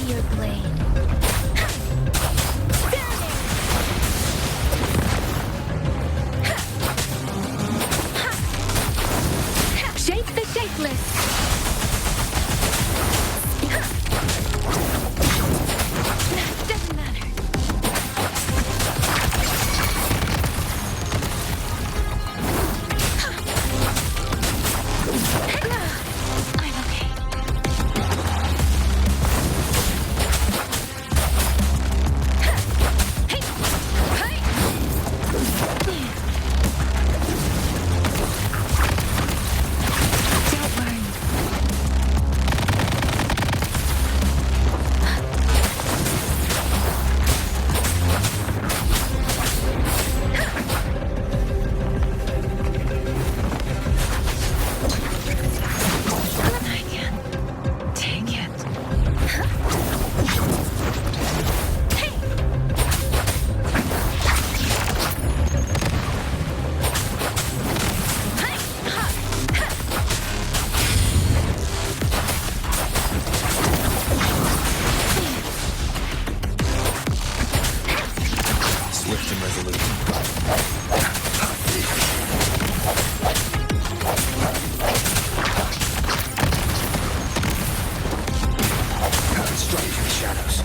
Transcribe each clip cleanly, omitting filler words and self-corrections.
your blade. Shape the shapeless. Doesn't matter. I'm okay. Don't worry. I can take it. Swift and resolute. Strike through the shadows.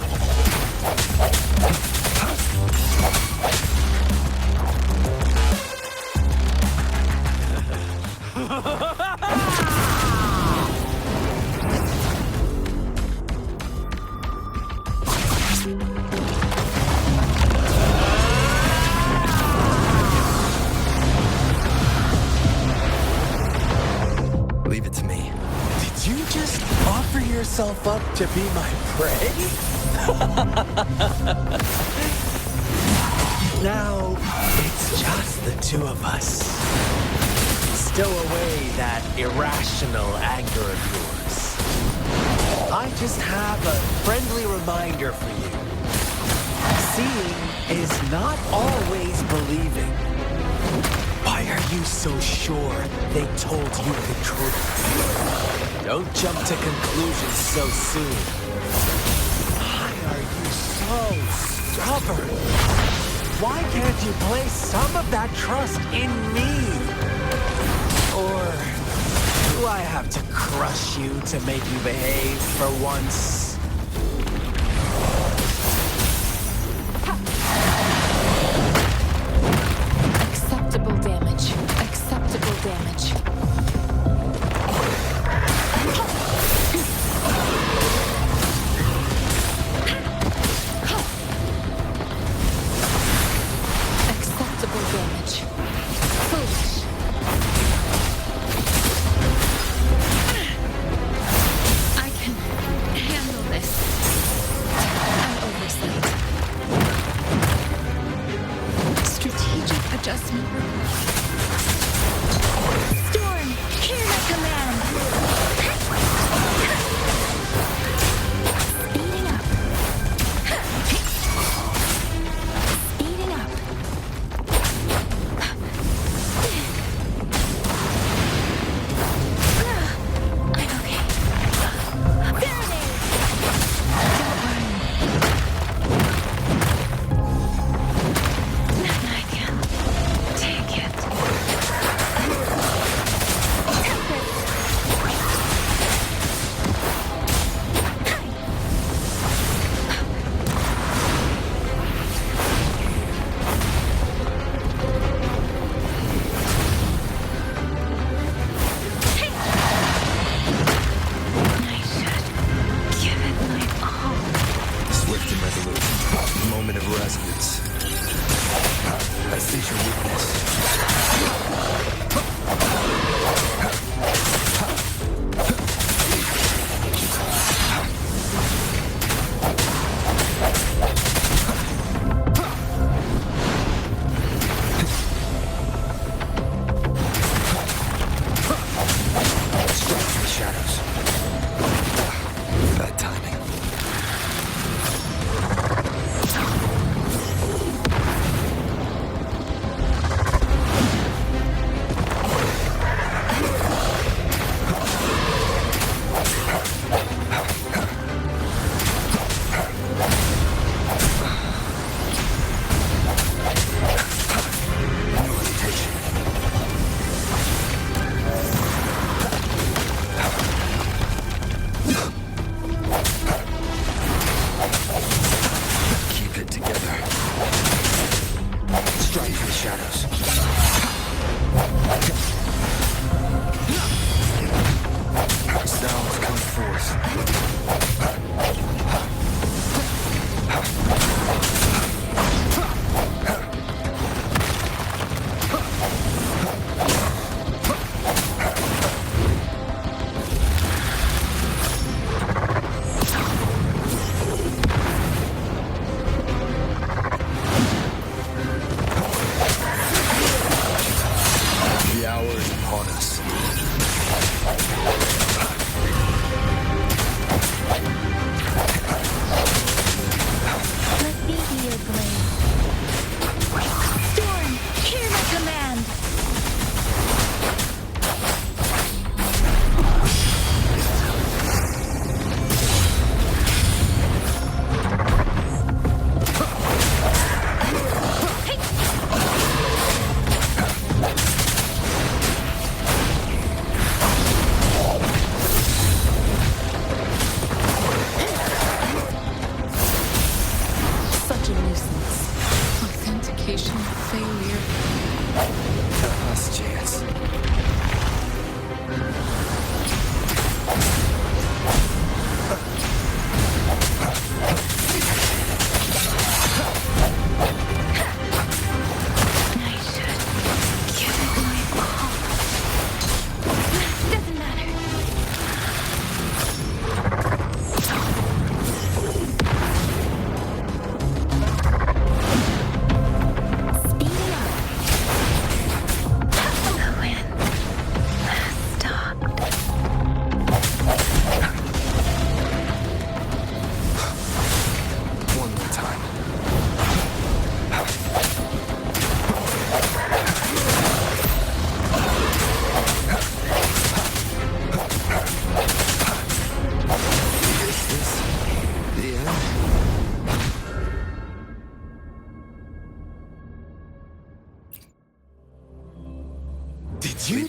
Leave it to me. Did you just offer yourself up to be my prey? Now, it's just the two of us. Stow away that irrational anger of yours. I just have a friendly reminder for you. Seeing is not always believing. Why are you so sure they told you the truth? Don't jump to conclusions so soon. Why are you so stubborn? Why can't you place some of that trust in me? Or do I have to crush you to make you behave for once? Acceptable damage. Acceptable damage. Acceptable damage. Foolish. I can handle this. An oversight. Strategic adjustment. Storm, hear my command. Speeding up. Speeding up. I'm okay. There it is. Don't worry. I can take it. I should give it my all. Swift and resolute. Moment of resonance. I sense your weakness. Strike through the shadows. Bad timing.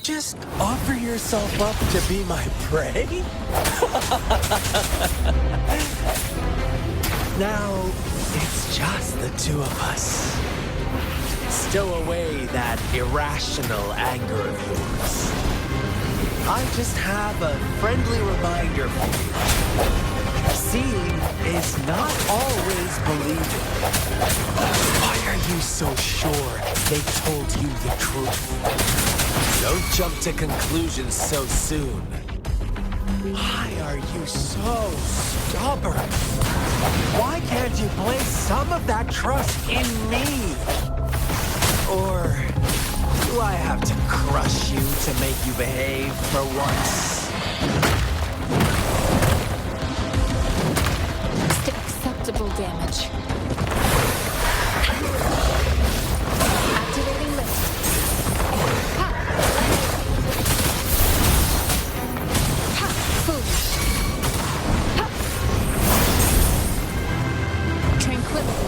just offer yourself up to be my prey? Now, it's just the two of us. Stow away that irrational anger of yours. I just have a friendly reminder for you. Seeing is not always believing. Why are you so sure they told you the truth? Don't jump to conclusions so soon. Why are you so stubborn? Why can't you place some of that trust in me? Or do I have to crush you to make you behave for once? Acceptable damage. Activating lift. Ha! Ha! Foolish. Ha! Tranquility.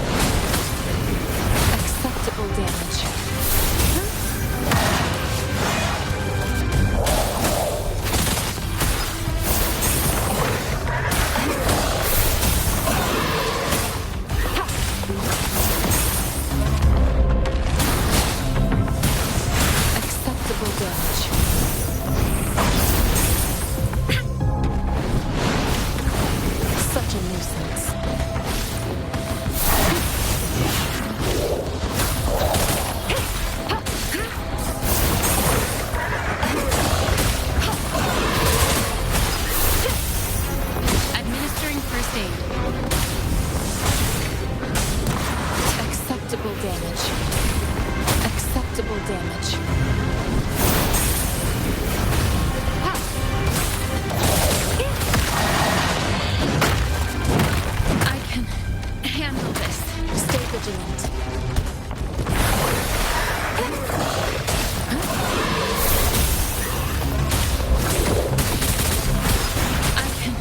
Acceptable damage. Acceptable damage. Such a nuisance. Administering first aid. Acceptable damage. Acceptable damage. Ha! I can handle this. Stay vigilant. I can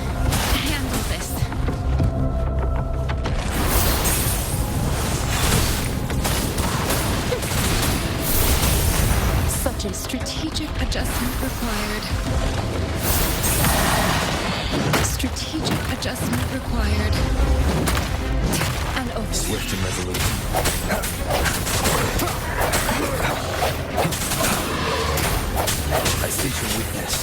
handle this. Such a strategic adjustment required. Strategic adjustment required. And over. Swift and resolute. I see your weakness.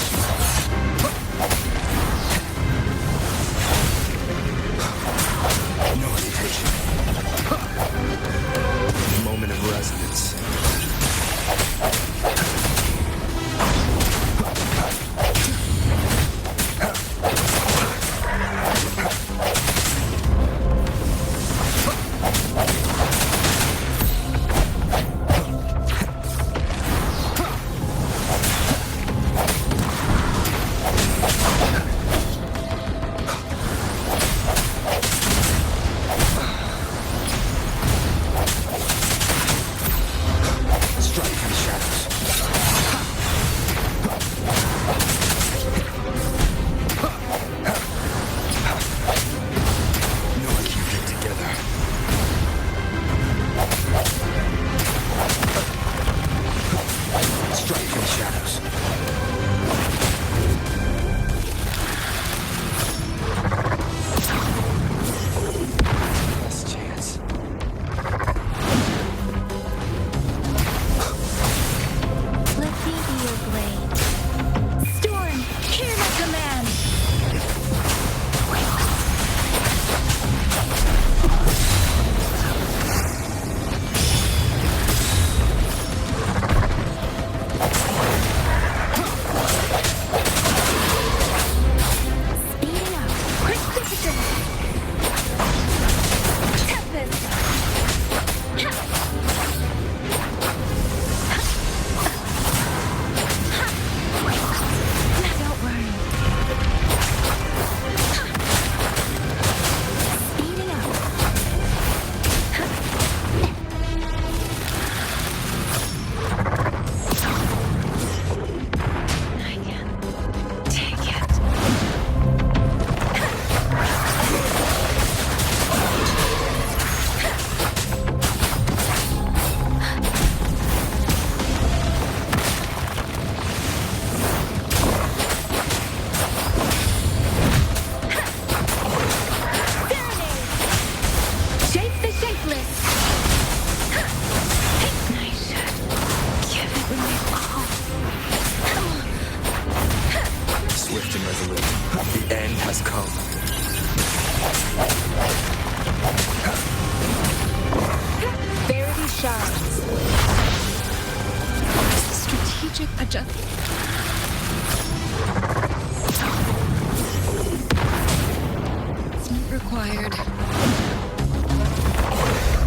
No hesitation. Moment of resonance.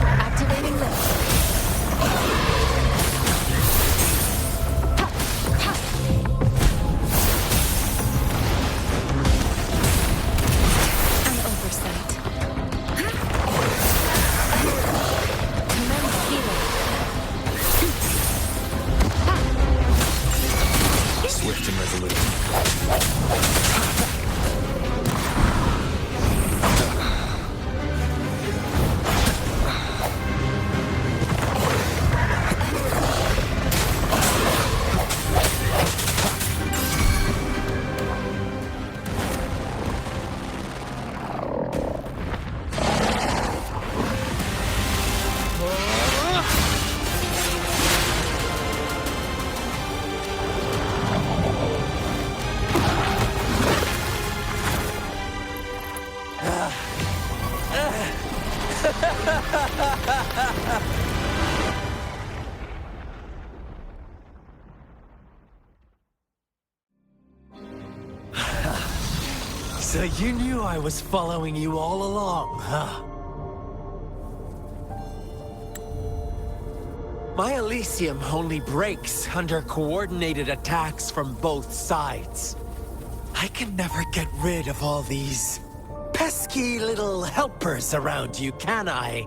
Activating this. An oversight. Commence healing. Swift and resolute. So you knew I was following you all along, huh? My Elysium only breaks under coordinated attacks from both sides. I can never get rid of all these pesky little helpers around you, can I?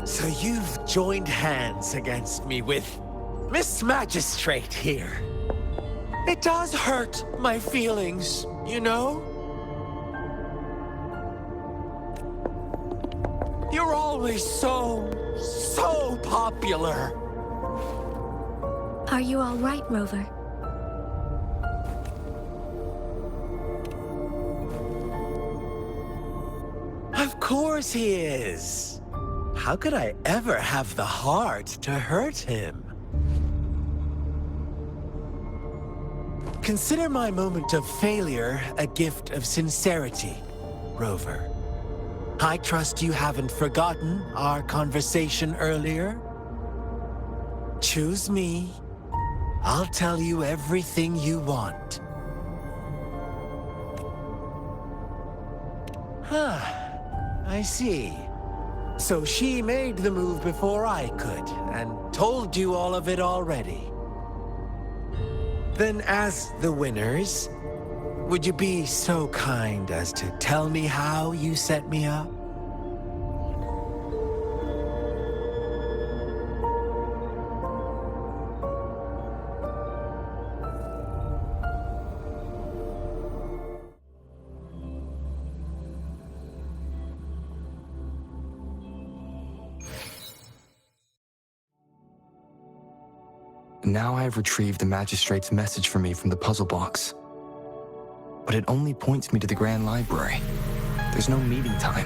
So you've joined hands against me with Miss Magistrate here. It does hurt my feelings, you know? You're always so popular. Are you all right, Rover? Of course he is. How could I ever have the heart to hurt him? Consider my moment of failure a gift of sincerity, Rover. I trust you haven't forgotten our conversation earlier. Choose me. I'll tell you everything you want. Huh. I see. So she made the move before I could, and told you all of it already. Then as the winners, would you be so kind as to tell me how you set me up? Now I have retrieved the Magistrate's message for me from the puzzle box. But it only points me to the Grand Library. There's no meeting time.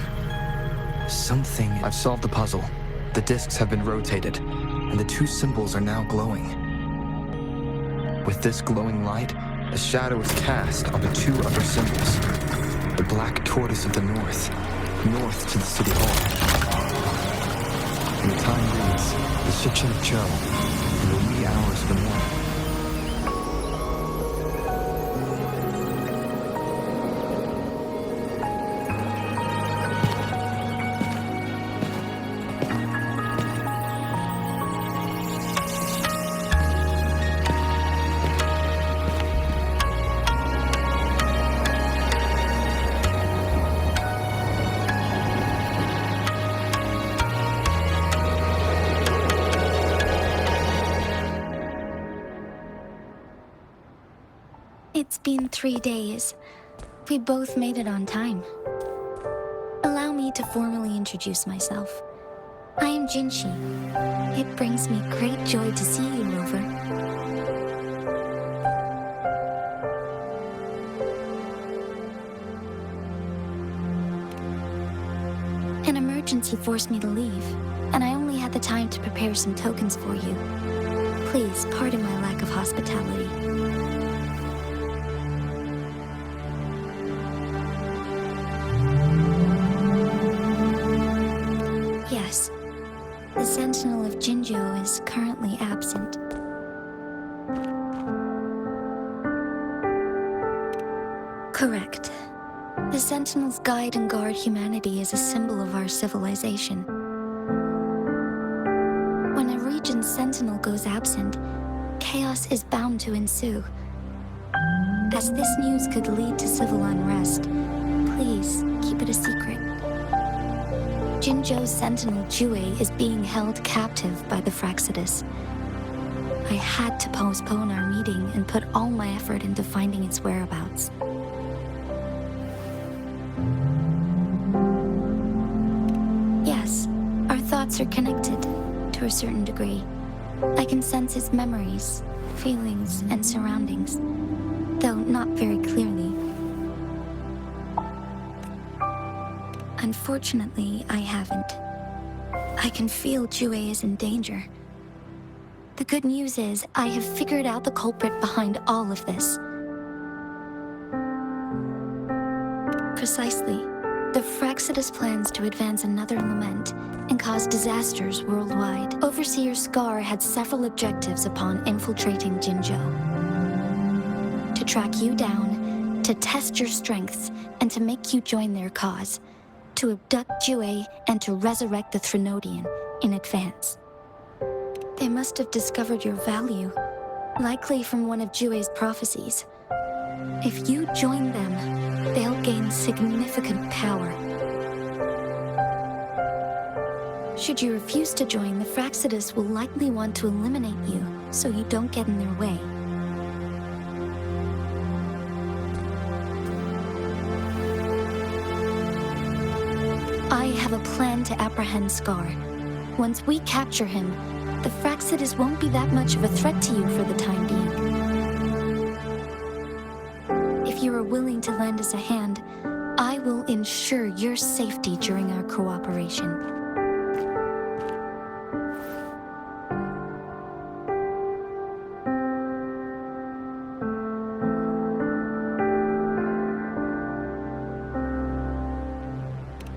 I've solved the puzzle. The discs have been rotated, and the two symbols are now glowing. With this glowing light, a shadow is cast on the two other symbols. The black tortoise of the north to the city hall. And the time reads, the Shikshin of Cho, in the wee hours of the morning. It's been 3 days. We both made it on time. Allow me to formally introduce myself. I am Jinshi. It brings me great joy to see you, Rover. An emergency forced me to leave, and I only had the time to prepare some tokens for you. Please pardon my lack of hospitality. Yes, the Sentinel of Jinjo is currently absent. Correct. The Sentinels guide and guard humanity as a symbol of our civilization. When a region's sentinel goes absent, chaos is bound to ensue. As this news could lead to civil unrest, please keep it a secret. Jinzhou's sentinel Jue is being held captive by the Fractsidus. I had to postpone our meeting and put all my effort into finding its whereabouts. Yes, our thoughts are connected to a certain degree. I can sense its memories, feelings, and surroundings, though not very clearly. Unfortunately, I haven't. I can feel Jue is in danger. The good news is, I have figured out the culprit behind all of this. Precisely. The Fractsidus plans to advance another lament and cause disasters worldwide. Overseer Scar had several objectives upon infiltrating Jinzhou. To track you down, to test your strengths, and to make you join their cause. To abduct Jue and to resurrect the Threnodian in advance. They must have discovered your value, likely from one of Jue's prophecies. If you join them, they'll gain significant power. Should you refuse to join, the Fractsidus will likely want to eliminate you, so you don't get in their way. I have a plan to apprehend Scar. Once we capture him, the Fractsidus won't be that much of a threat to you for the time being. If you are willing to lend us a hand, I will ensure your safety during our cooperation.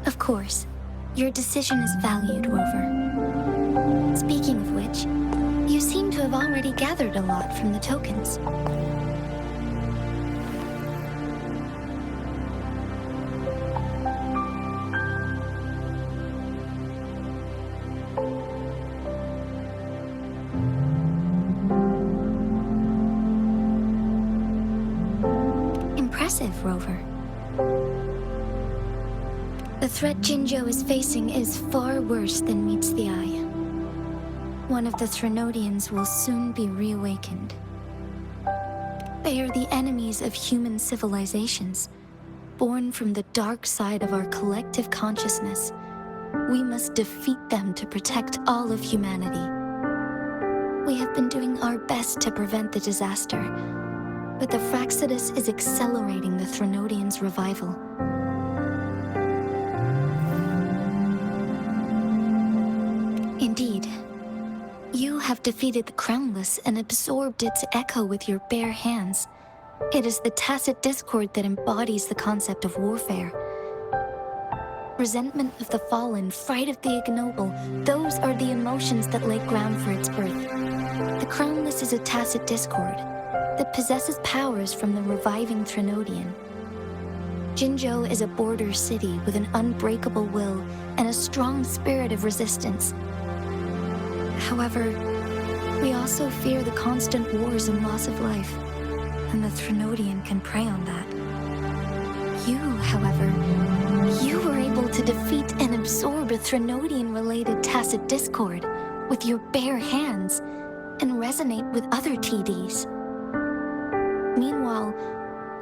Of course, your decision is valued, Rover. Speaking of which, you seem to have already gathered a lot from the tokens. Impressive, Rover. The threat Jinzhou is facing is far worse than meets the eye. One of the Threnodians will soon be reawakened. They are the enemies of human civilizations, born from the dark side of our collective consciousness. We must defeat them to protect all of humanity. We have been doing our best to prevent the disaster, but the Fractsidus is accelerating the Threnodians' revival. Indeed, you have defeated the Crownless and absorbed its echo with your bare hands. It is the tacit discord that embodies the concept of warfare. Resentment of the fallen, fright of the ignoble, those are the emotions that lay ground for its birth. The Crownless is a tacit discord that possesses powers from the reviving Threnodian. Jinzhou is a border city with an unbreakable will and a strong spirit of resistance. However, we also fear the constant wars and loss of life, and the Threnodian can prey on that. You, however, you were able to defeat and absorb a Threnodian-related tacit discord with your bare hands and resonate with other TDs. Meanwhile,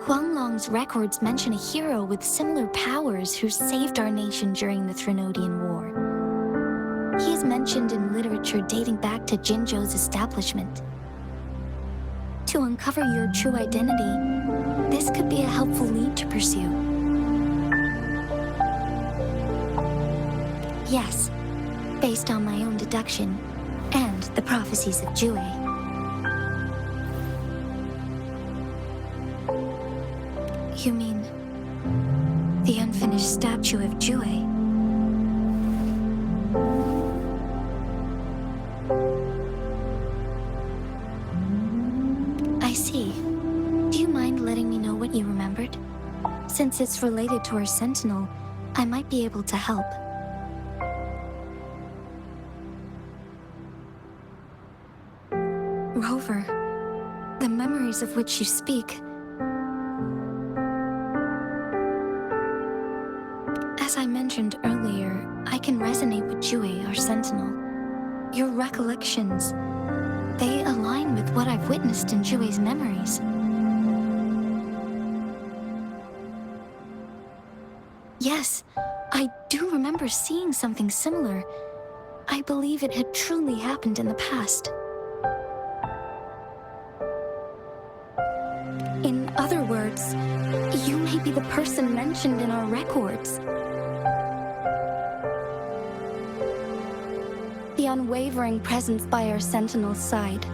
Huanglong's records mention a hero with similar powers who saved our nation during the Threnodian War. He is mentioned in literature dating back to Jinzhou's establishment. To uncover your true identity, this could be a helpful lead to pursue. Yes, based on my own deduction and the prophecies of Jue. You mean the unfinished statue of Jue? I see. Do you mind letting me know what you remembered? Since it's related to our sentinel, I might be able to help. Rover, the memories of which you speak. As I mentioned earlier, I can resonate with Jue, our sentinel. Your recollections, they align with what I've witnessed in Jue's memories. Yes, I do remember seeing something similar. I believe it had truly happened in the past. In other words, you may be the person mentioned in our records. The unwavering presence by our sentinel's side,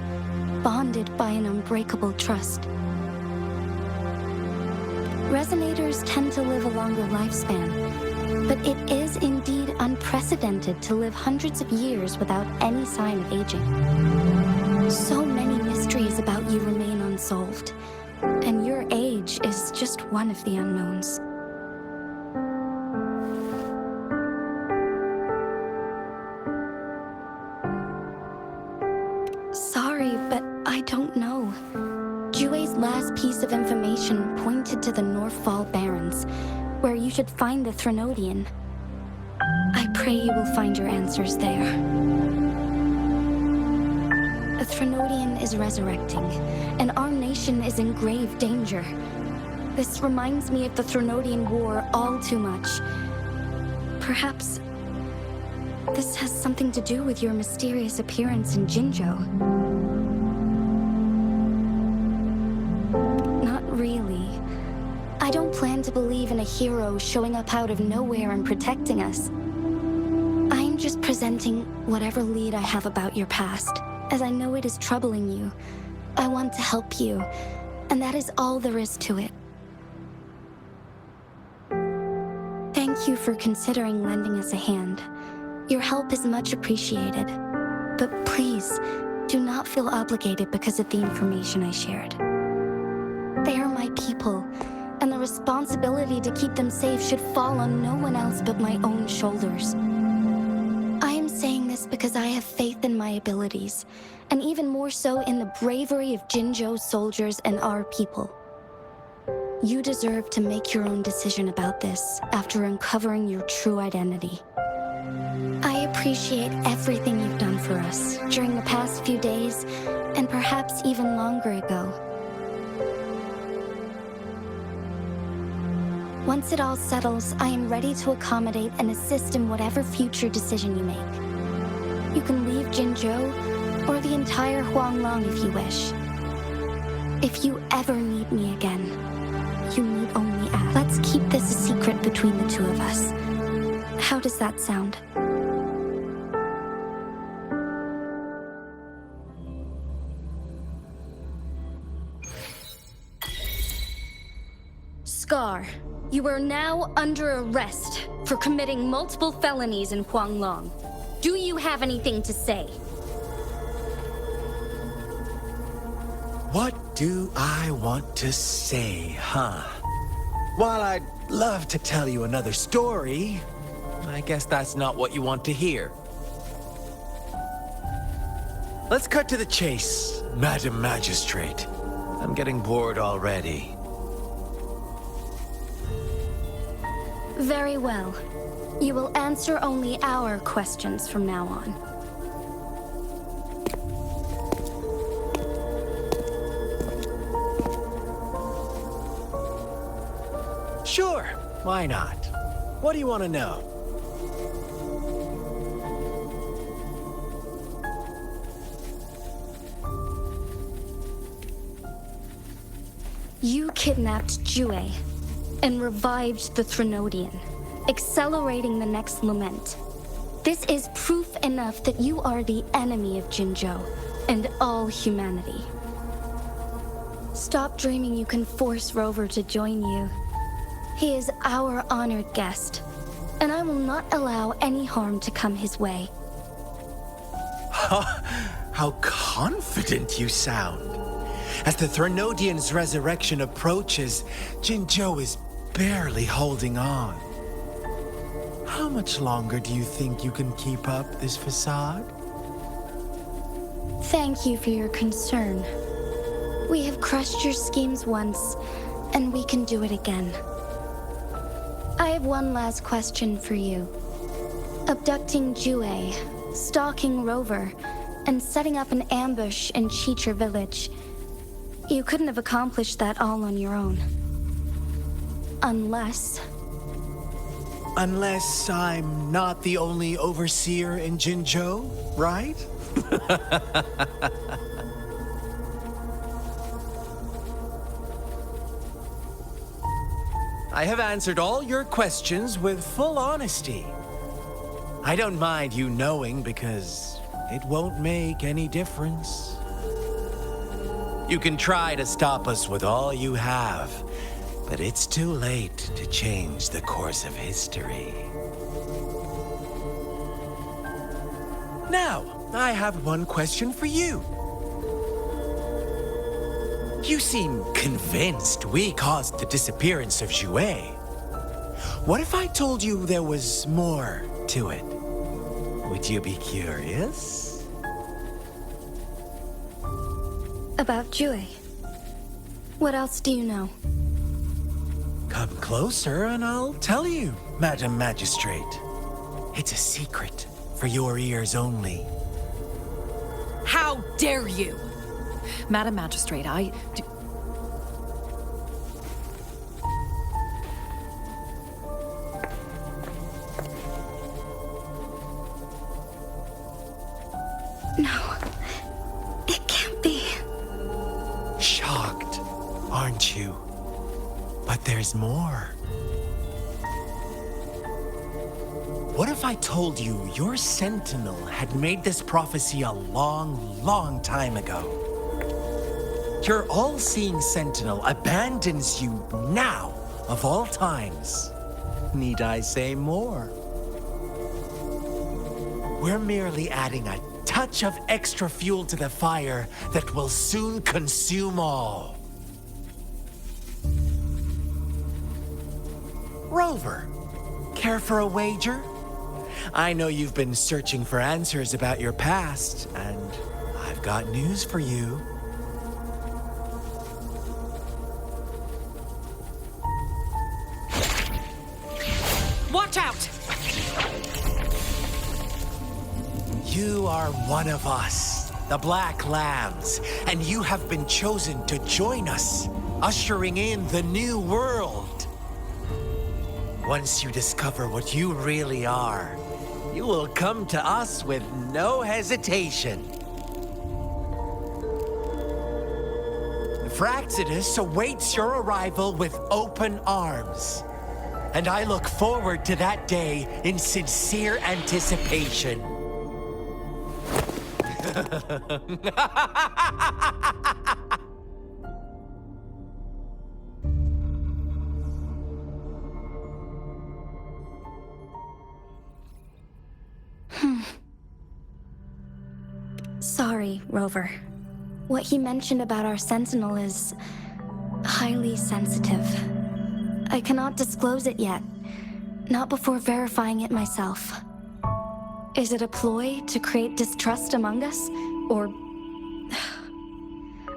bonded by an unbreakable trust. Resonators tend to live a longer lifespan, but it is indeed unprecedented to live hundreds of years without any sign of aging. So many mysteries about you remain unsolved, and your age is just one of the unknowns. Sorry, but I don't know. Jue's last piece of information pointed to the Northfall Barrens, where you should find the Threnodian. I pray you will find your answers there. A Threnodian is resurrecting, and our nation is in grave danger. This reminds me of the Threnodian War all too much. Perhaps this has something to do with your mysterious appearance in Jinzhou. Not really. I don't plan to believe in a hero showing up out of nowhere and protecting us. I'm just presenting whatever lead I have about your past, as I know it is troubling you. I want to help you, and that is all there is to it. Thank you for considering lending us a hand. Your help is much appreciated. But please, do not feel obligated because of the information I shared. They are my people, and the responsibility to keep them safe should fall on no one else but my own shoulders. I am saying this because I have faith in my abilities, and even more so in the bravery of Jinzhou's soldiers and our people. You deserve to make your own decision about this after uncovering your true identity. I appreciate everything you've done for us during the past few days, and perhaps even longer ago. Once it all settles, I am ready to accommodate and assist in whatever future decision you make. You can leave Jinzhou, or the entire Huanglong if you wish. If you ever need me again, you need only ask. Let's keep this a secret between the two of us. How does that sound? Scar, you are now under arrest for committing multiple felonies in Huanglong. Do you have anything to say? What do I want to say, huh? While I'd love to tell you another story, I guess that's not what you want to hear. Let's cut to the chase, Madam Magistrate. I'm getting bored already. Very well. You will answer only our questions from now on. Sure, why not? What do you want to know? You kidnapped Jue and revived the Threnodian, accelerating the next lament. This is proof enough that you are the enemy of Jinzhou and all humanity. Stop dreaming you can force Rover to join you. He is our honored guest, and I will not allow any harm to come his way. How confident you sound. As the Threnodian's resurrection approaches, Jinzhou is barely holding on. How much longer do you think you can keep up this facade? Thank you for your concern. We have crushed your schemes once, and we can do it again. I have one last question for you. Abducting Jue, stalking Rover, and setting up an ambush in Cheecher Village. You couldn't have accomplished that all on your own. Unless I'm not the only overseer in Jinzhou, right? I have answered all your questions with full honesty. I don't mind you knowing because it won't make any difference. You can try to stop us with all you have, but it's too late to change the course of history. Now, I have one question for you. You seem convinced we caused the disappearance of Jue. What if I told you there was more to it? Would you be curious? about Jue. What else do you know? Come closer and I'll tell you, Madam Magistrate. It's a secret for your ears only. How dare you! Madam Magistrate, No, it can't be. Shocked, aren't you? But there's more. What if I told you your sentinel had made this prophecy a long, long time ago? Your all-seeing sentinel abandons you now, of all times. Need I say more? We're merely adding a touch of extra fuel to the fire that will soon consume all. Rover, care for a wager? I know you've been searching for answers about your past, and I've got news for you. watch out! You are one of us, the Black Lambs, and you have been chosen to join us, ushering in the new world. Once you discover what you really are, you will come to us with no hesitation. Fraxidus awaits your arrival with open arms, and I look forward to that day in sincere anticipation. Sorry, Rover. What he mentioned about our sentinel is highly sensitive. I cannot disclose it yet, not before verifying it myself. Is it a ploy to create distrust among us, or...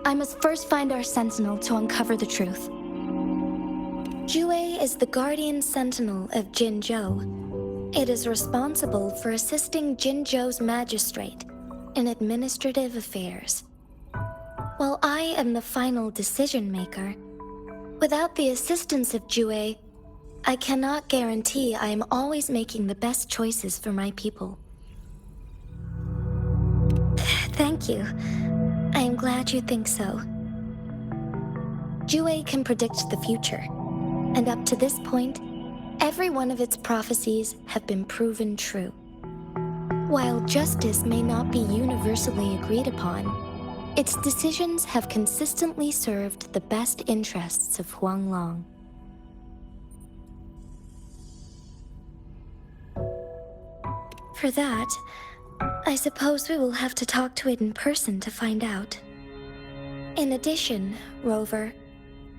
I must first find our sentinel to uncover the truth. Jue is the guardian sentinel of Jinzhou. It is responsible for assisting Jinzhou's magistrate in administrative affairs. While I am the final decision maker, without the assistance of Jue, I cannot guarantee I am always making the best choices for my people. Thank you. I am glad you think so. Jue can predict the future, and up to this point, every one of its prophecies have been proven true. While justice may not be universally agreed upon, its decisions have consistently served the best interests of Huanglong. For that, I suppose we will have to talk to it in person to find out. In addition, Rover,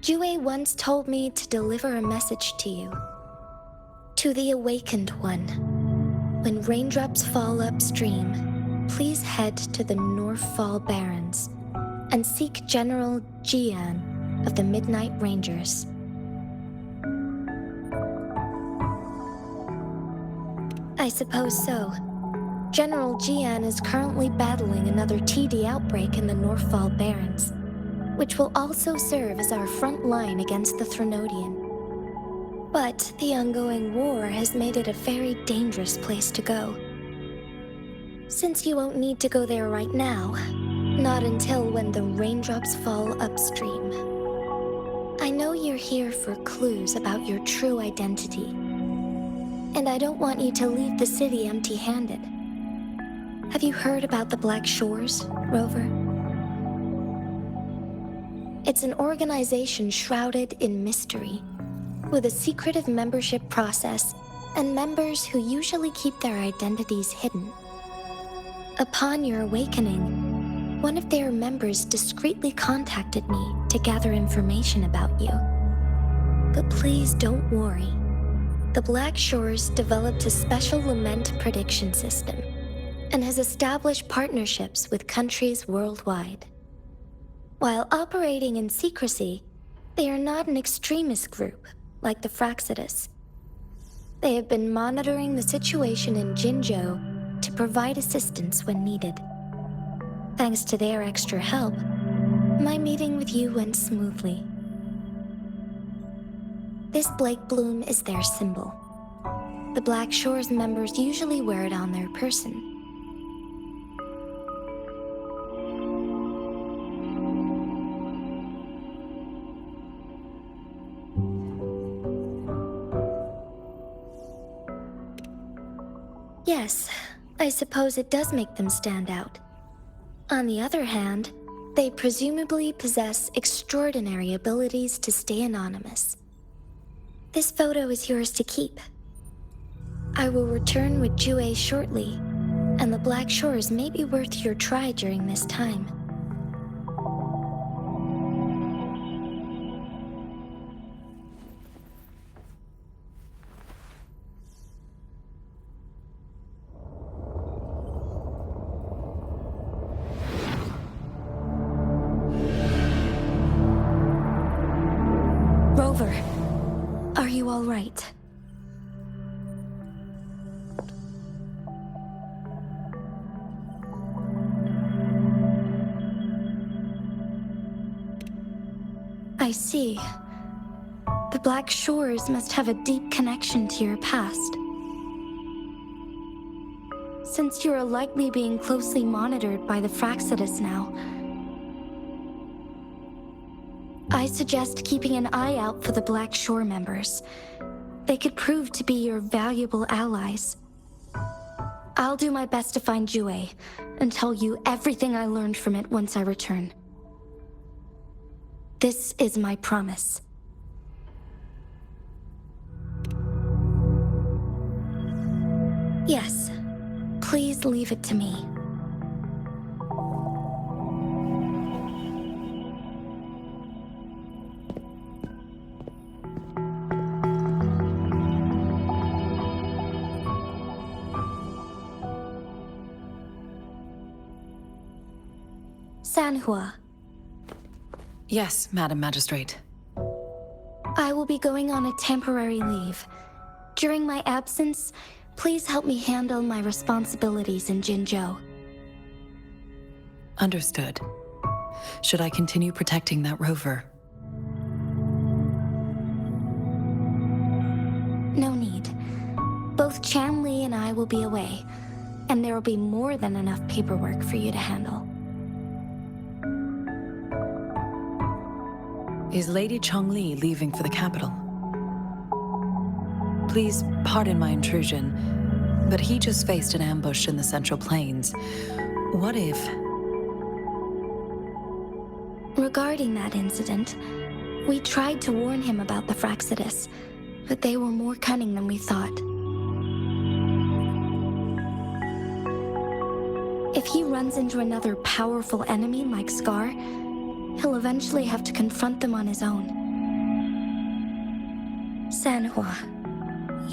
Jue once told me to deliver a message to you. To the awakened one. When raindrops fall upstream, please head to the Northfall Barrens and seek General Jian of the Midnight Rangers. I suppose so. General Jian is currently battling another TD outbreak in the Northfall Barrens, which will also serve as our front line against the Threnodian. But the ongoing war has made it a very dangerous place to go. Since you won't need to go there right now, not until when the raindrops fall upstream. I know you're here for clues about your true identity, and I don't want you to leave the city empty-handed. Have you heard about the Black Shores, Rover? It's an organization shrouded in mystery, with a secretive membership process and members who usually keep their identities hidden. Upon your awakening, one of their members discreetly contacted me to gather information about you. But please don't worry. The Black Shores developed a special lament prediction system and has established partnerships with countries worldwide. While operating in secrecy, they are not an extremist group like the Fractsidus. They have been monitoring the situation in Jinzhou to provide assistance when needed. Thanks to their extra help, my meeting with you went smoothly. This Blake Bloom is their symbol. The Black Shores members usually wear it on their person. Yes, I suppose it does make them stand out. On the other hand, they presumably possess extraordinary abilities to stay anonymous. This photo is yours to keep. I will return with Jue shortly, and the Black Shores may be worth your try during this time. Rover, are you all right? I see. The Black Shores must have a deep connection to your past. Since you are likely being closely monitored by the Fractsidus now, I suggest keeping an eye out for the Black Shore members. They could prove to be your valuable allies. I'll do my best to find Jue and tell you everything I learned from it once I return. This is my promise. Yes, please leave it to me. Sanhua. Yes, Madam Magistrate. I will be going on a temporary leave. During my absence, please help me handle my responsibilities in Jinzhou. Understood. Should I continue protecting that rover? No need. Both Chanli and I will be away, and there will be more than enough paperwork for you to handle. Is Lady Chongli leaving for the capital? Please pardon my intrusion, but he just faced an ambush in the Central Plains. What if... Regarding that incident, we tried to warn him about the Fractsidus, but they were more cunning than we thought. If he runs into another powerful enemy like Scar, he'll eventually have to confront them on his own. Sanhua,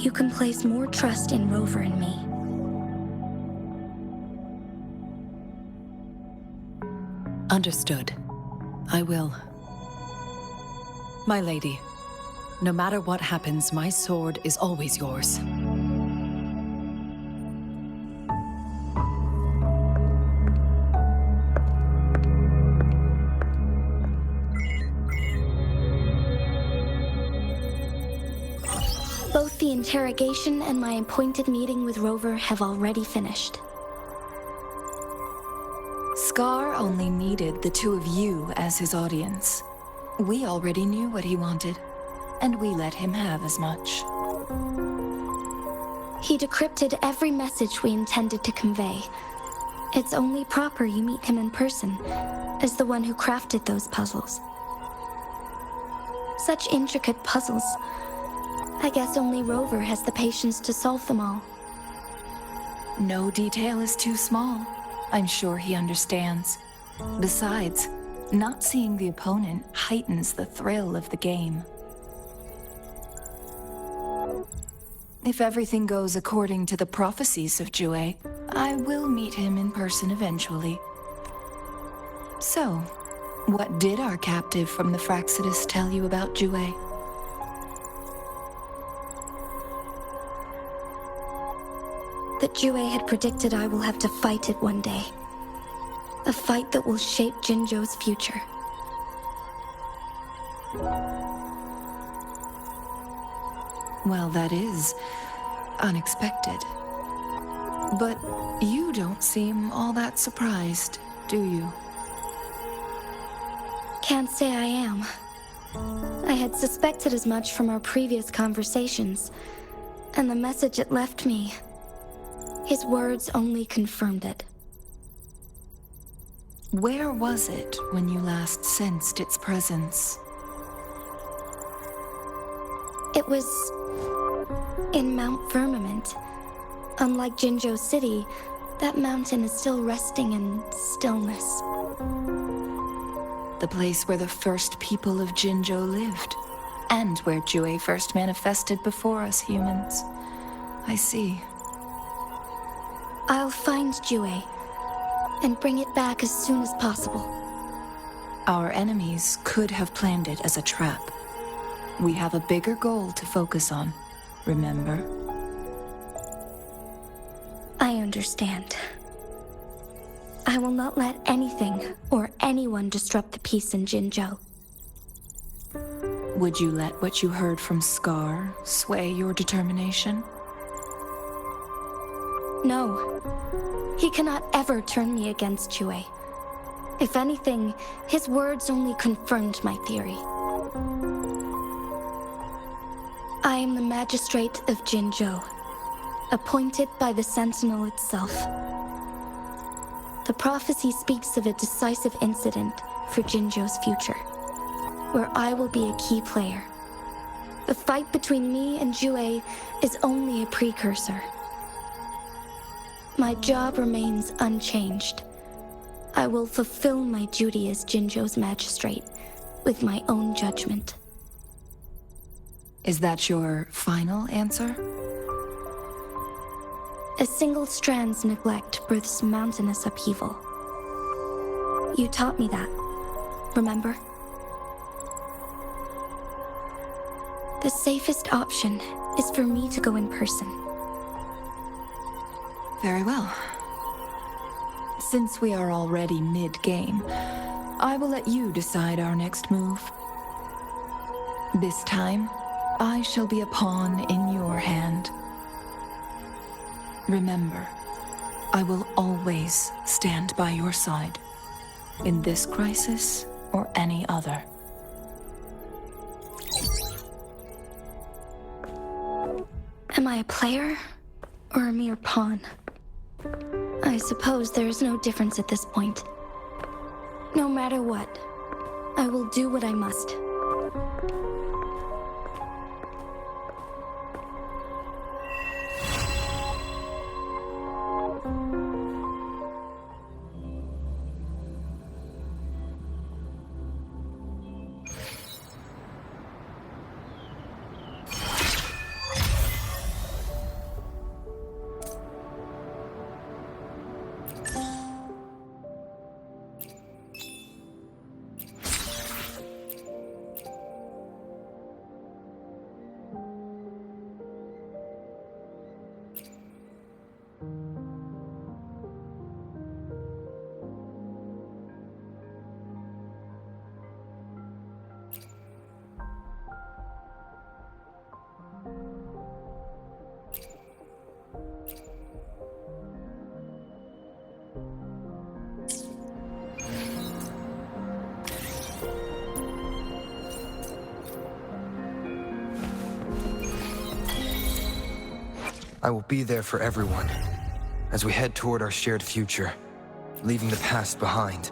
you can place more trust in Rover and me. Understood. I will. My lady, no matter what happens, my sword is always yours. Both the interrogation and my appointed meeting with Rover have already finished. Scar only needed the two of you as his audience. We already knew what he wanted, and we let him have as much. He decrypted every message we intended to convey. It's only proper you meet him in person, as the one who crafted those puzzles. Such intricate puzzles. I guess only Rover has the patience to solve them all. No detail is too small. I'm sure he understands. Besides, not seeing the opponent heightens the thrill of the game. If everything goes according to the prophecies of Jue, I will meet him in person eventually. So, what did our captive from the Fraxidus tell you about Jue? That Jue had predicted I will have to fight it one day. A fight that will shape Jinzhou's future. Well, that is unexpected. But you don't seem all that surprised, do you? Can't say I am. I had suspected as much from our previous conversations, and the message it left me, his words only confirmed it. Where was it when you last sensed its presence? It was in Mount Firmament. Unlike Jinzhou City, that mountain is still resting in stillness. The place where the first people of Jinzhou lived, and where Jue first manifested before us humans. I see. I'll find Jue and bring it back as soon as possible. Our enemies could have planned it as a trap. We have a bigger goal to focus on, remember? I understand. I will not let anything or anyone disrupt the peace in Jinzhou. Would you let what you heard from Scar sway your determination? No. He cannot ever turn me against Jue. If anything, his words only confirmed my theory. I am the magistrate of Jinzhou, appointed by the Sentinel itself. The prophecy speaks of a decisive incident for Jinzhou's future, where I will be a key player. The fight between me and Jue is only a precursor. My job remains unchanged. I will fulfill my duty as Jinzhou's magistrate with my own judgment. Is that your final answer? A single strand's neglect births mountainous upheaval. You taught me that, remember? The safest option is for me to go in person. Very well. Since we are already mid-game, I will let you decide our next move. This time, I shall be a pawn in your hand. Remember, I will always stand by your side, in this crisis or any other. Am I a player or a mere pawn? I suppose there is no difference at this point. No matter what, I will do what I must. I will be there for everyone as we head toward our shared future, leaving the past behind.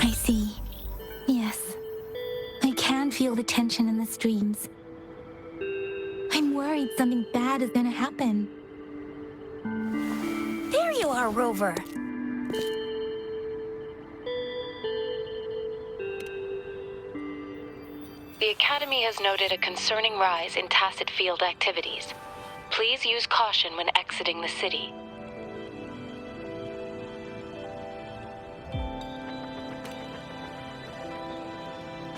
I see. Yes. I can feel the tension in the streams. I'm worried something bad is gonna happen. There you are, Rover. The Academy has noted a concerning rise in tacit field activities. Please use caution when exiting the city.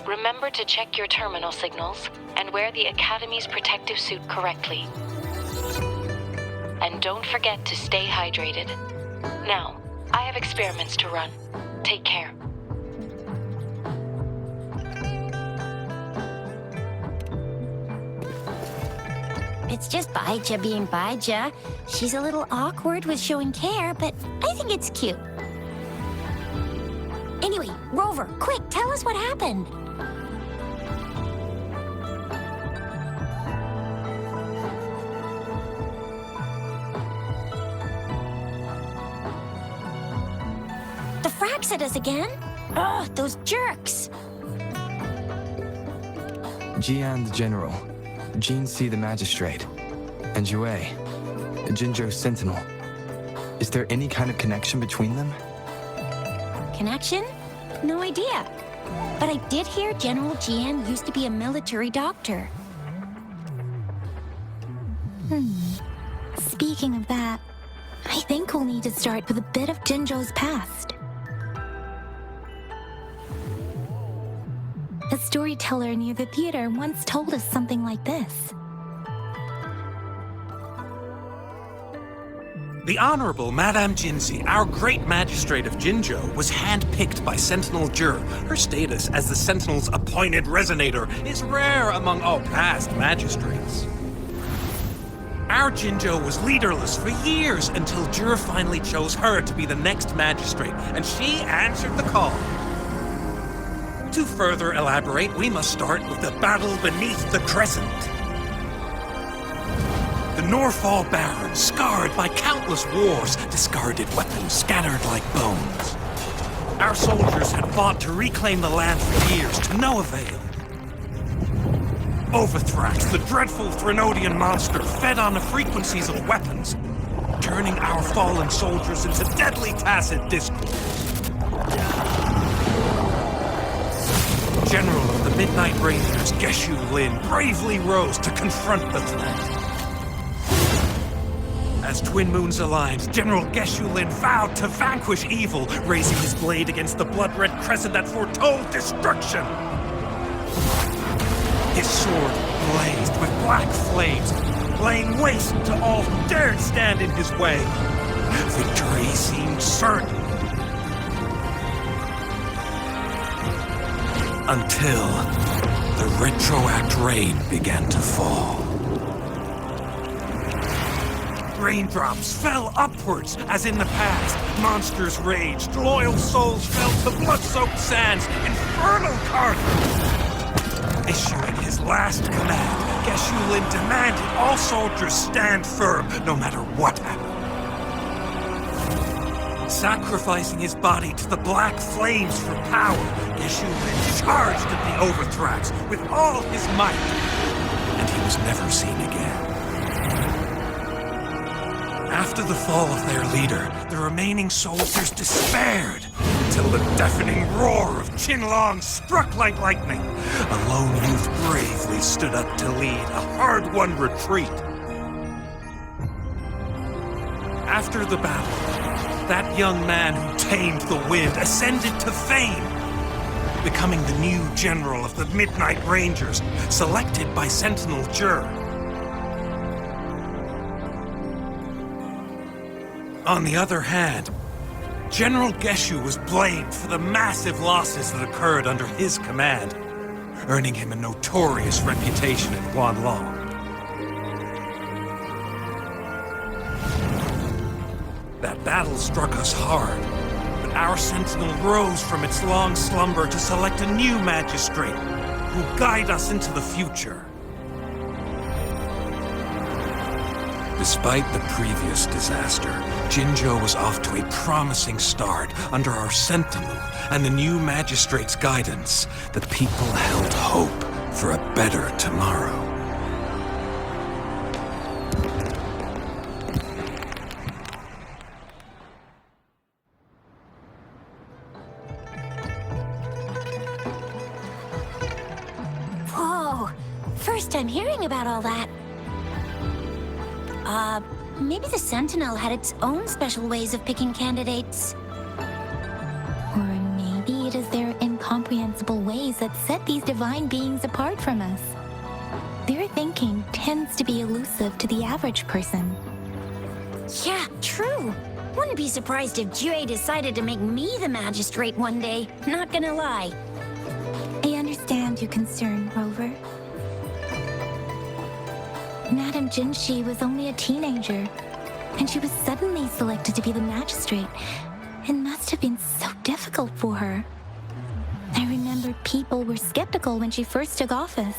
Remember to check your terminal signals and wear the Academy's protective suit correctly. And don't forget to stay hydrated. Now, I have experiments to run. Take care. It's just Baija being Baija. She's a little awkward with showing care, but I think it's cute. Anyway, Rover, quick, tell us what happened. The frags at us again? Ugh, those jerks. Jian the General, Jean C the Magistrate, and Jue, Jinzhou's Sentinel. Is there any kind of connection between them? Connection? No idea. But I did hear General Jian used to be a military doctor. Speaking of that, I think we'll need to start with a bit of Jinzhou's past. A storyteller near the theater once told us something like this. The Honorable Madame Jinzi, our great magistrate of Jinzhou, was handpicked by Sentinel Jur. Her status as the Sentinel's appointed Resonator is rare among all past magistrates. Our Jinzhou was leaderless for years until Jur finally chose her to be the next magistrate, and she answered the call. To further elaborate, we must start with the battle beneath the Crescent. The Norfall Barons, scarred by countless wars, discarded weapons scattered like bones. Our soldiers had fought to reclaim the land for years, to no avail. Overthrax, the dreadful Threnodian monster, fed on the frequencies of weapons, turning our fallen soldiers into deadly tacit discords. General of the Midnight Rangers, Geshu Lin, bravely rose to confront the threat. As Twin Moons aligned, General Geshu Lin vowed to vanquish evil, raising his blade against the blood-red crescent that foretold destruction. His sword blazed with black flames, laying waste to all who dared stand in his way. Victory seemed certain. Until the retroact rain began to fall. Raindrops fell upwards as in the past. Monsters raged, loyal souls fell to blood-soaked sands, infernal carnage. Issuing his last command, Geshu Lin demanded all soldiers stand firm, no matter what happened. Sacrificing his body to the black flames for power, Geshu Lin charged at the Overthrax with all his might, and he was never seen again. After the fall of their leader, the remaining soldiers despaired, until the deafening roar of Qinlong struck like lightning. A lone youth bravely stood up to lead a hard-won retreat. After the battle, that young man who tamed the wind ascended to fame, becoming the new general of the Midnight Rangers, selected by Sentinel Jur. On the other hand, General Geshu was blamed for the massive losses that occurred under his command, earning him a notorious reputation in Guanlong. That battle struck us hard, but our sentinel rose from its long slumber to select a new magistrate who will guide us into the future. Despite the previous disaster, Jinzhou was off to a promising start under our sentinel and the new magistrate's guidance. The people held hope for a better tomorrow. Whoa! First time hearing about all that. Maybe the Sentinel had its own special ways of picking candidates. Or maybe it is their incomprehensible ways that set these divine beings apart from us. Their thinking tends to be elusive to the average person. Yeah, true. Wouldn't be surprised if Jue decided to make me the magistrate one day. Not gonna lie. I understand your concern, Rover. Madame Jinshi was only a teenager, and she was suddenly selected to be the magistrate. It must have been so difficult for her. I remember people were skeptical when she first took office.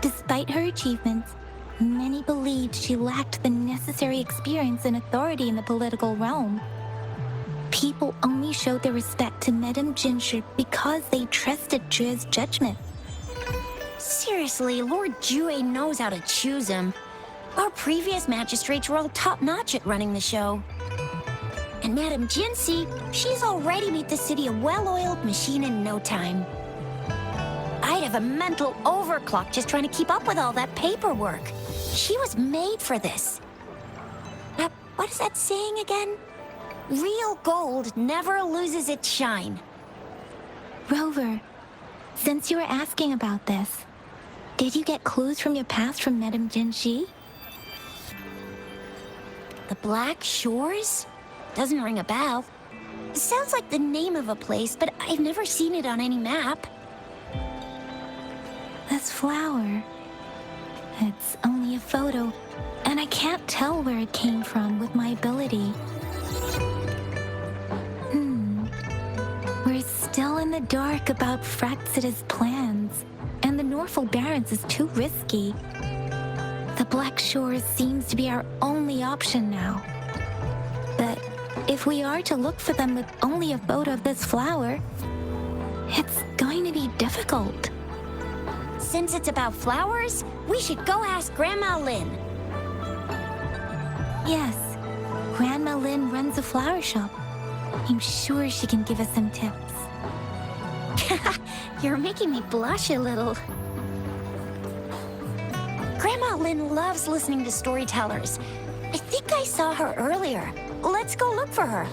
Despite her achievements, many believed she lacked the necessary experience and authority in the political realm. People only showed their respect to Madame Jinshi because they trusted Jue's judgment. Seriously, Lord Jue knows how to choose him. Our previous magistrates were all top-notch at running the show. And Madame Jinshi, she's already made the city a well-oiled machine in no time. I'd have a mental overclock just trying to keep up with all that paperwork. She was made for this. What is that saying again? Real gold never loses its shine. Rover, since you were asking about this, did you get clues from your past from Madame Jinshi? The Black Shores? Doesn't ring a bell. It sounds like the name of a place, but I've never seen it on any map. This flower. It's only a photo, and I can't tell where it came from with my ability. We're still in the dark about Fraxita's plans, and the Norfolk Barrens is too risky. The Black Shores seems to be our only option now. But if we are to look for them with only a photo of this flower, it's going to be difficult. Since it's about flowers, we should go ask Grandma Lin. Yes, Grandma Lin runs a flower shop. I'm sure she can give us some tips. You're making me blush a little. Grandma Lin loves listening to storytellers. I think I saw her earlier. Let's go look for her.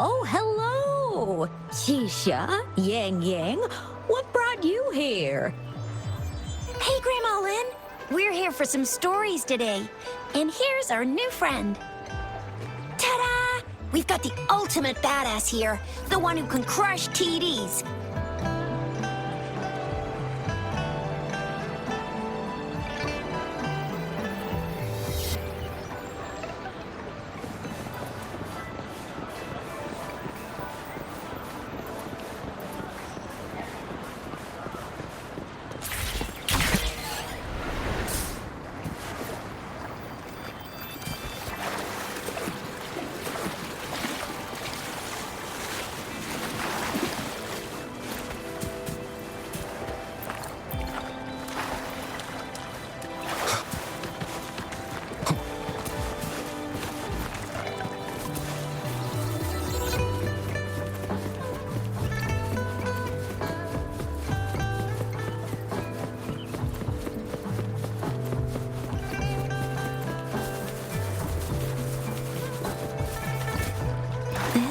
Oh, hello! Xisha, Yang Yang, what brought you here? Hey, Grandma Lin. We're here for some stories today. And here's our new friend. Ta-da! We've got the ultimate badass here. The one who can crush TDs.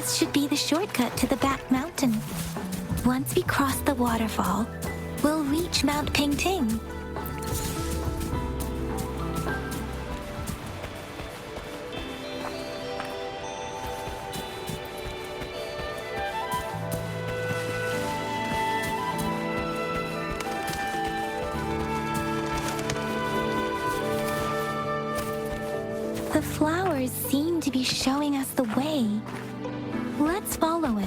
This should be the shortcut to the back mountain. Once we cross the waterfall, we'll reach Mount Pingting. The flowers seem to be showing us the way. Let's follow it.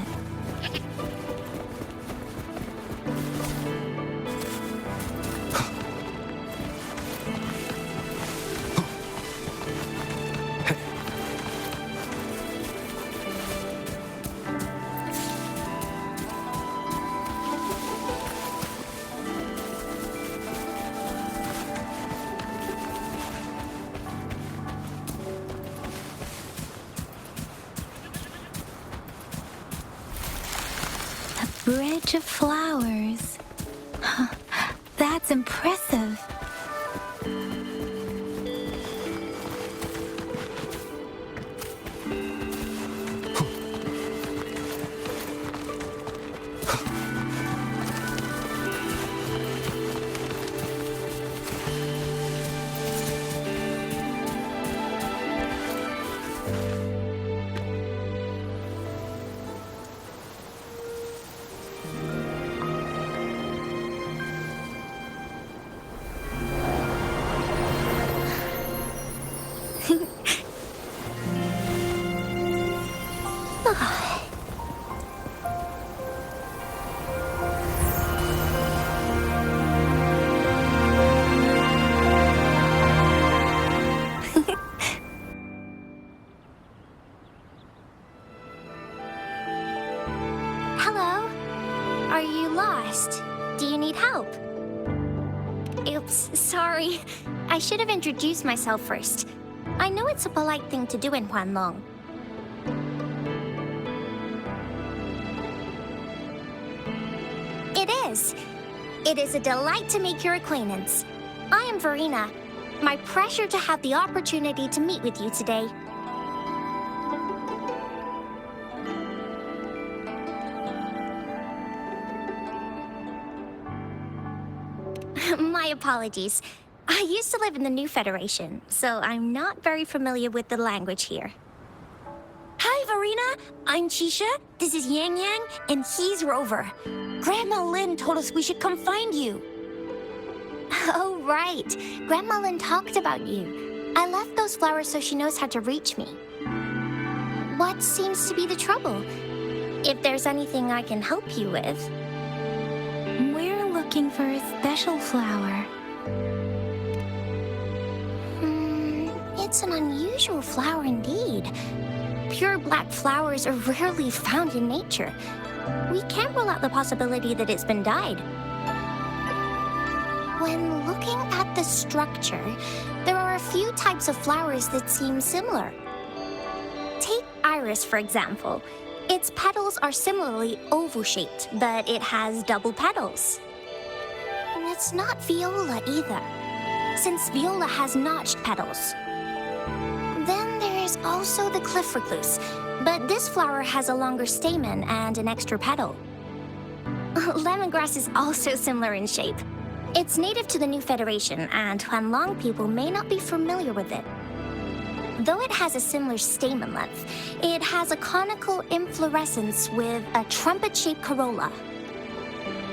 Bridge of flowers. That's impressive. Hello? Are you lost? Do you need help? Oops, sorry. I should have introduced myself first. I know it's a polite thing to do in Huanlong. It is. It is a delight to make your acquaintance. I am Verena. My pleasure to have the opportunity to meet with you today. My apologies. I used to live in the New Federation, so I'm not very familiar with the language here. Hi, Verena. I'm Chisha. This is Yang Yang, and he's Rover. Grandma Lin told us we should come find you. Oh, right. Grandma Lin talked about you. I left those flowers so she knows how to reach me. What seems to be the trouble? If there's anything I can help you with. We're looking for a special flower. It's an unusual flower indeed. Pure black flowers are rarely found in nature. We can't rule out the possibility that it's been dyed. When looking at the structure, there are a few types of flowers that seem similar. Take iris, for example. Its petals are similarly oval-shaped, but it has double petals. And it's not viola either, since viola has notched petals. Then there is also the cliff recluse, but this flower has a longer stamen and an extra petal. Lemongrass is also similar in shape. It's native to the New Federation, and Huanlong people may not be familiar with it. Though it has a similar stamen length, it has a conical inflorescence with a trumpet-shaped corolla.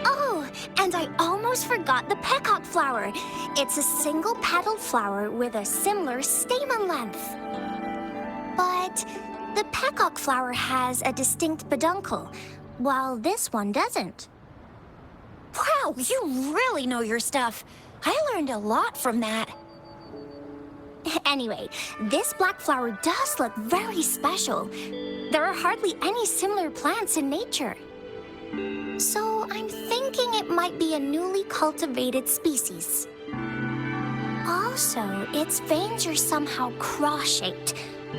Oh, and I almost forgot the peacock flower. It's a single-petaled flower with a similar stamen length. But the peacock flower has a distinct peduncle, while this one doesn't. Wow, you really know your stuff. I learned a lot from that. Anyway, this black flower does look very special. There are hardly any similar plants in nature. So I'm thinking it might be a newly cultivated species. Also, its veins are somehow cross-shaped.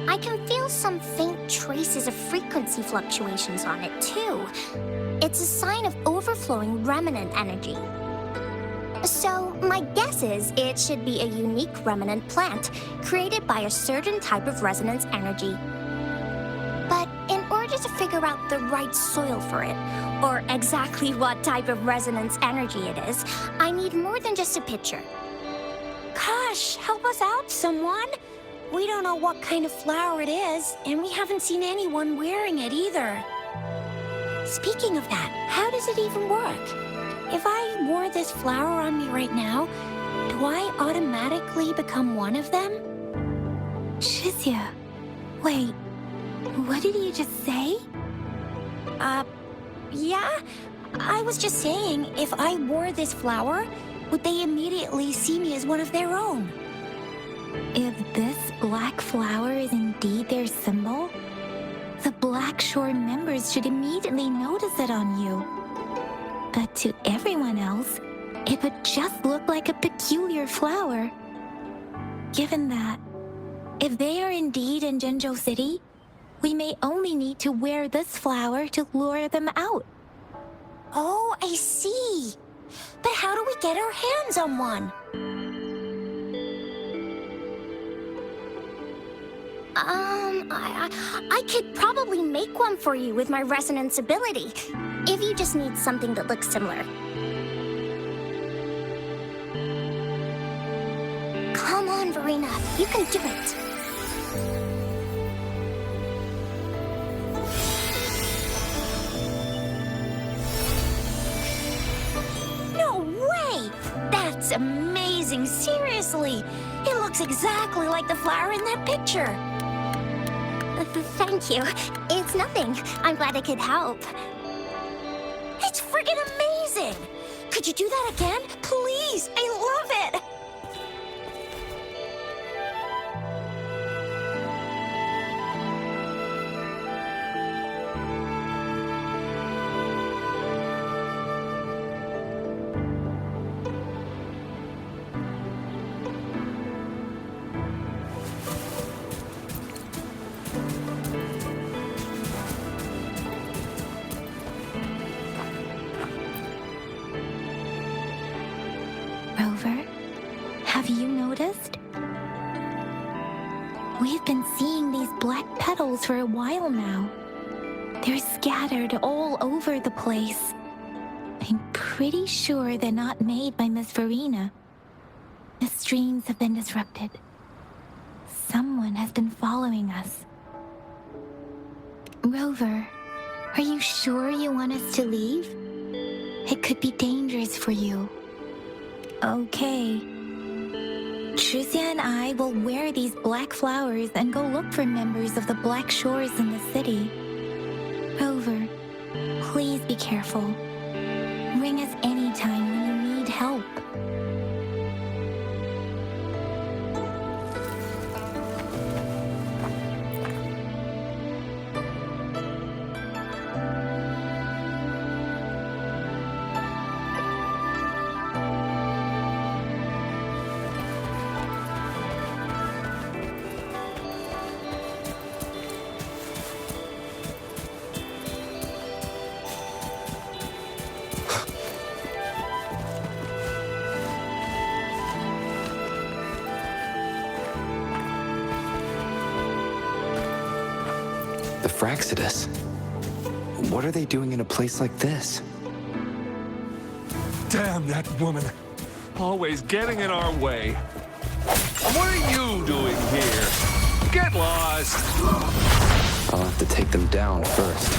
I can feel some faint traces of frequency fluctuations on it, too. It's a sign of overflowing remnant energy. So, my guess is it should be a unique remnant plant created by a certain type of resonance energy. But in order to figure the right soil for it, or exactly what type of resonance energy it is. I need more than just a picture. Gosh, help us out, someone. We don't know what kind of flower it is, and we haven't seen anyone wearing it either. Speaking of that, how does it even work? If I wore this flower on me right now, do I automatically become one of them? Shizia, wait, what did you just say? Yeah? I was just saying, if I wore this flower, would they immediately see me as one of their own? If this black flower is indeed their symbol, the Black Shore members should immediately notice it on you. But to everyone else, it would just look like a peculiar flower. Given that, if they are indeed in Jinzhou City, we may only need to wear this flower to lure them out. Oh, I see. But how do we get our hands on one? I could probably make one for you with my resonance ability, if you just need something that looks similar. Come on, Verena, you can do it. No way! That's amazing, seriously! It looks exactly like the flower in that picture. Thank you. It's nothing. I'm glad I could help. It's friggin' amazing! Could you do that again? Please! I love it! Rover, have you noticed? We've been seeing these black petals for a while now. They're scattered all over the place. I'm pretty sure they're not made by Miss Verena. The streams have been disrupted. Someone has been following us. Rover, are you sure you want us to leave? It could be dangerous for you. Okay. Shizia and I will wear these black flowers and go look for members of the Black Shores in the city. Rover, please be careful. Ring us anytime when you need help. The Fraxidus? What are they doing in a place like this? Damn that woman. Always getting in our way. What are you doing here? Get lost! I'll have to take them down first.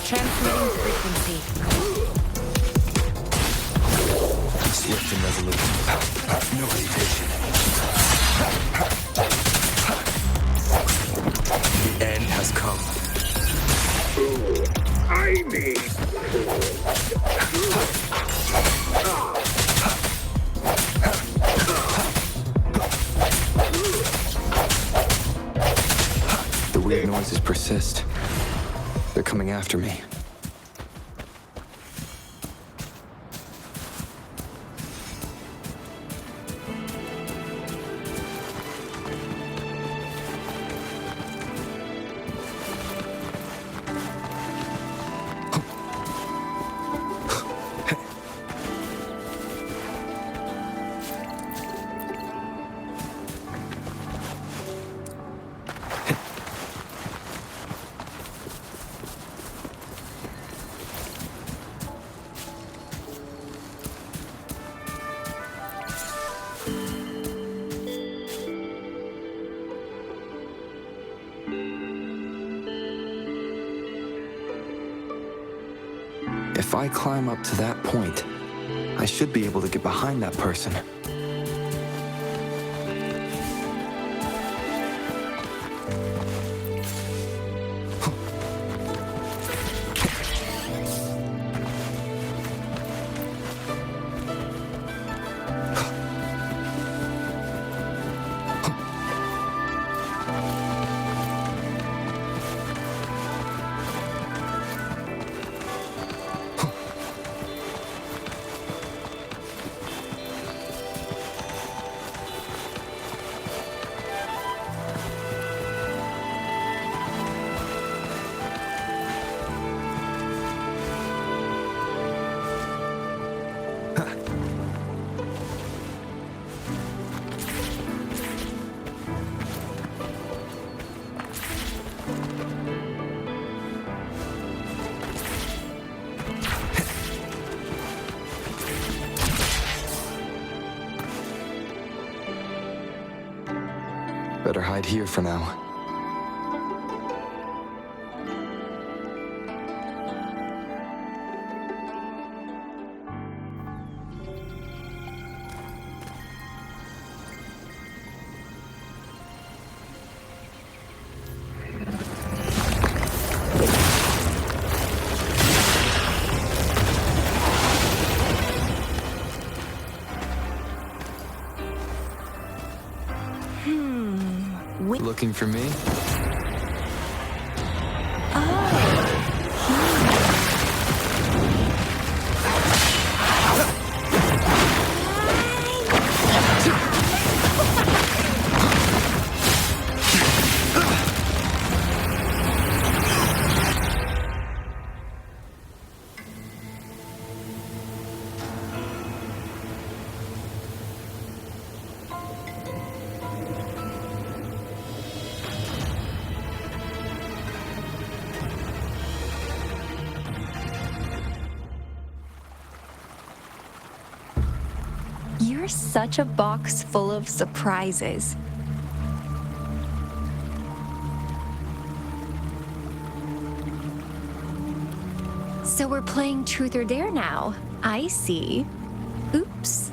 Transmitting frequency. Swift and resolute. No hesitation. The end has come. I need. The weird noises persist. They're coming after me. If I climb up to that point, I should be able to get behind that person. Better hide here for now. Looking for me? You're such a box full of surprises. So we're playing Truth or Dare now. I see. Oops.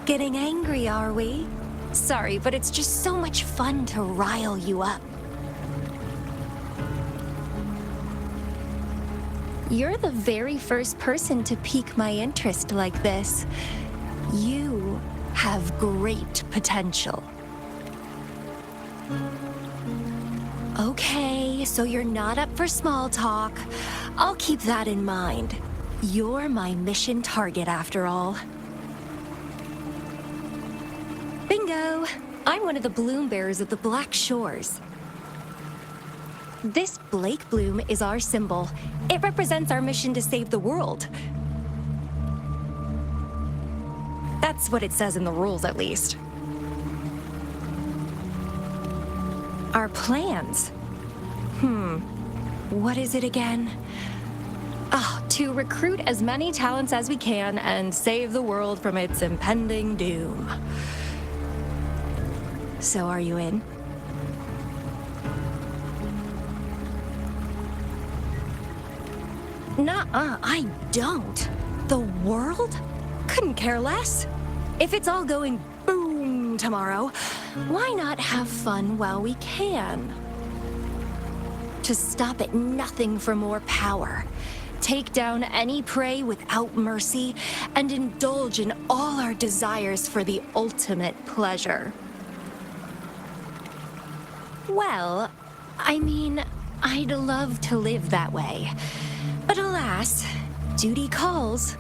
Getting angry, are we? Sorry, but it's just so much fun to rile you up. You're the very first person to pique my interest like this. You have great potential. Okay, so you're not up for small talk. I'll keep that in mind. You're my mission target after all. Bingo! I'm one of the bloom bearers of the Black Shores. This Blake bloom is our symbol. It represents our mission to save the world. That's what it says in the rules, at least. Our plans? What is it again? To recruit as many talents as we can and save the world from its impending doom. So are you in? Nuh-uh, I don't. The world? Couldn't care less. If it's all going boom tomorrow, why not have fun while we can? To stop at nothing for more power, take down any prey without mercy, and indulge in all our desires for the ultimate pleasure. Well, I mean, I'd love to live that way. But alas, duty calls.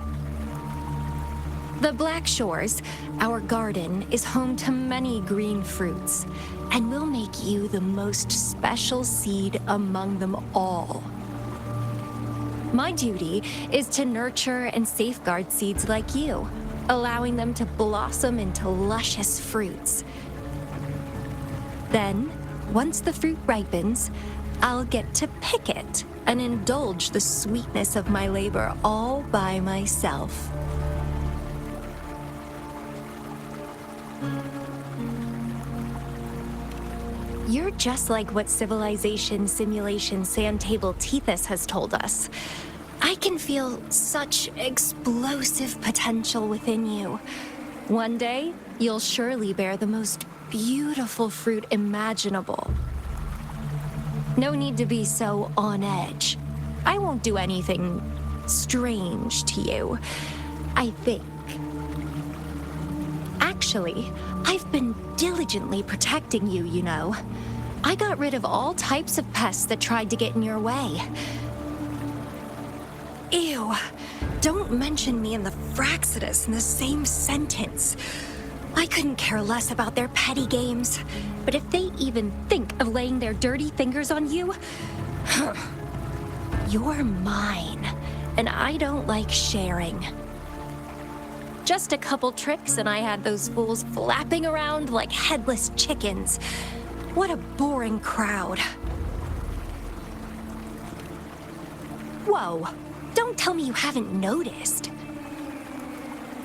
The Black Shores, our garden, is home to many green fruits, and will make you the most special seed among them all. My duty is to nurture and safeguard seeds like you, allowing them to blossom into luscious fruits. Then, once the fruit ripens, I'll get to pick it and indulge the sweetness of my labor all by myself. You're just like what Civilization Simulation Sandtable Tethys has told us. I can feel such explosive potential within you. One day, you'll surely bear the most beautiful fruit imaginable. No need to be so on edge. I won't do anything strange to you, I think. Actually, I've been diligently protecting you, you know. I got rid of all types of pests that tried to get in your way. Ew. Don't mention me and the Fraccidus in the same sentence. I couldn't care less about their petty games, but if they even think of laying their dirty fingers on you, you're mine, and I don't like sharing. Just a couple tricks and I had those fools flapping around like headless chickens. What a boring crowd. Whoa, don't tell me you haven't noticed.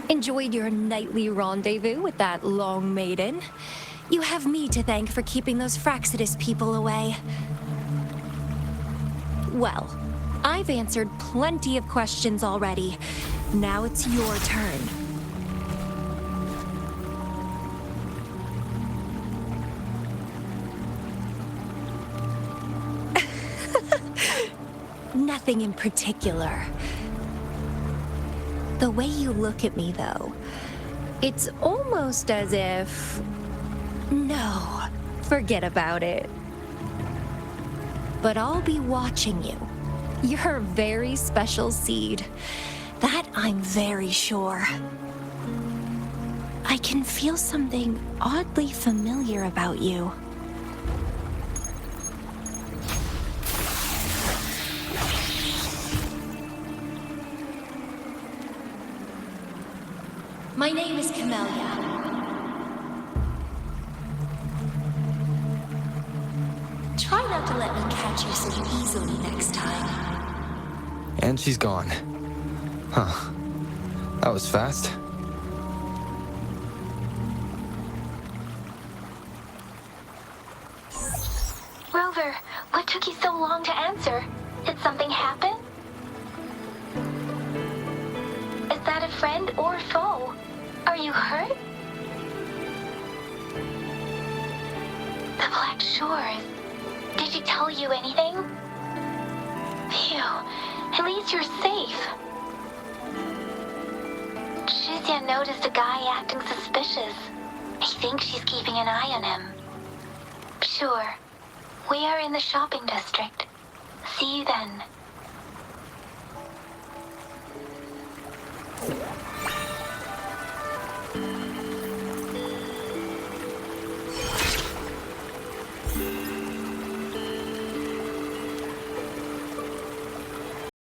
Enjoyed your nightly rendezvous with that long maiden. You have me to thank for keeping those Fraccidus people away. Well, I've answered plenty of questions already. Now it's your turn. Nothing in particular. The way you look at me, though, it's almost as if... No, forget about it. But I'll be watching you. You're a very special seed. That I'm very sure. I can feel something oddly familiar about you. My name is Camellia. Try not to let me catch you so easily next time. And she's gone. Huh. That was fast. Rover, what took you so long to answer? Did something happen? Is that a friend or foe? Are you hurt? The Black Shores. Did she tell you anything? Phew, at least you're safe. Shizia noticed a guy acting suspicious. I think she's keeping an eye on him. Sure. We are in the shopping district. See you then.